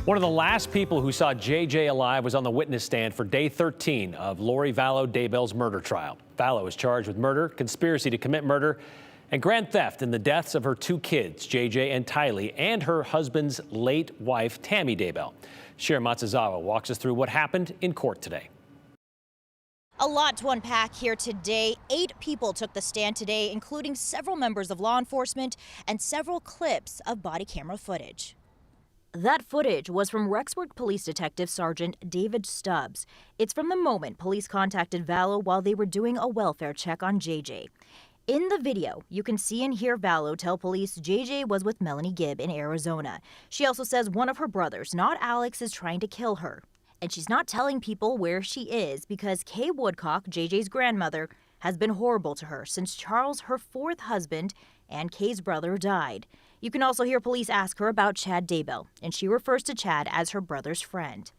One of the last people who saw JJ alive was on the witness stand for day 13 of Lori-Vallow Daybell's murder trial. Vallow is charged with murder, conspiracy to commit murder, and grand theft in the deaths of her two kids, JJ and Tylee, and her husband's late wife, Tammy Daybell. Shira Matsuzawa walks us through what happened in court today. A lot to unpack here today. 8 people took the stand today, including several members of law enforcement and several clips of body camera footage. That footage was from Rexburg Police Detective Sergeant David Stubbs. It's from the moment police contacted Vallow while they were doing a welfare check on JJ. In the video, you can see and hear Vallow tell police JJ was with Melanie Gibb in Arizona. She also says one of her brothers, not Alex, is trying to kill her. And she's not telling people where she is because Kay Woodcock, JJ's grandmother, has been horrible to her since Charles, her 4th husband, and Kay's brother died. You can also hear police ask her about Chad Daybell, and she refers to Chad as her brother's friend.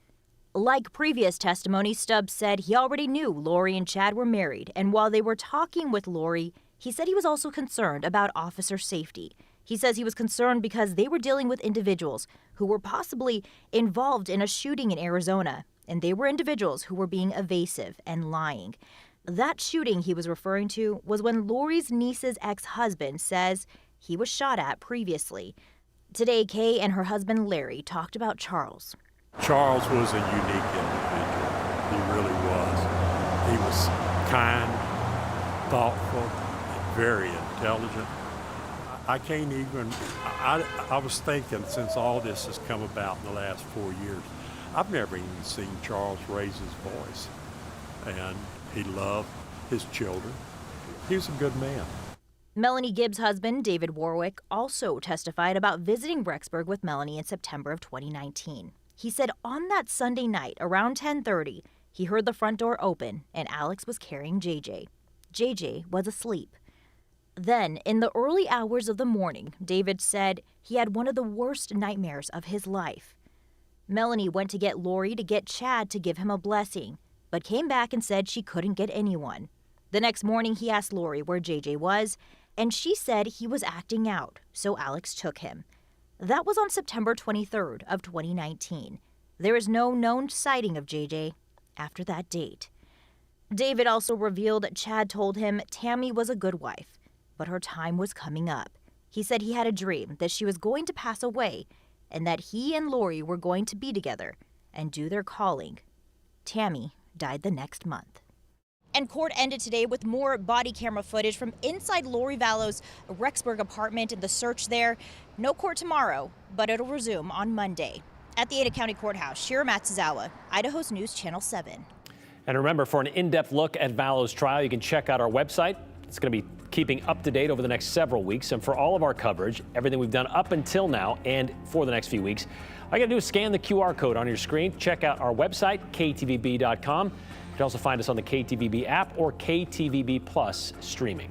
Like previous testimony, Stubbs said he already knew Lori and Chad were married, and while they were talking with Lori, he said he was also concerned about officer safety. He says he was concerned because they were dealing with individuals who were possibly involved in a shooting in Arizona, and they were individuals who were being evasive and lying. That shooting he was referring to was when Lori's niece's ex-husband says he was shot at previously. Today, Kay and her husband Larry talked about Charles. Charles was a unique individual. He really was. He was kind, thoughtful, and very intelligent. I can't even, I was thinking since all this has come about in the last 4 years, I've never even seen Charles raise his voice. And he loved his children. He was a good man. Melanie Gibb's husband, David Warwick, also testified about visiting Rexburg with Melanie in September of 2019. He said on that Sunday night, around 10:30, he heard the front door open and Alex was carrying JJ. JJ was asleep. Then, in the early hours of the morning, David said he had one of the worst nightmares of his life. Melanie went to get Lori to get Chad to give him a blessing, but came back and said she couldn't get anyone. The next morning, he asked Lori where JJ was, and she said he was acting out, so Alex took him. That was on September 23rd of 2019. There is no known sighting of JJ after that date. David also revealed Chad told him Tammy was a good wife, but her time was coming up. He said he had a dream that she was going to pass away and that he and Lori were going to be together and do their calling. Tammy died the next month. And court ended today with more body camera footage from inside Lori Vallow's Rexburg apartment and the search there. No court tomorrow, but it'll resume on Monday. At the Ada County Courthouse, Shira Matsuzawa, Idaho's News Channel 7. And remember, for an in-depth look at Vallow's trial, you can check out our website. It's going to be keeping up to date over the next several weeks. And for all of our coverage, everything we've done up until now and for the next few weeks, all you got to do is scan the QR code on your screen. Check out our website, ktvb.com. You can also find us on the KTVB app or KTVB Plus streaming.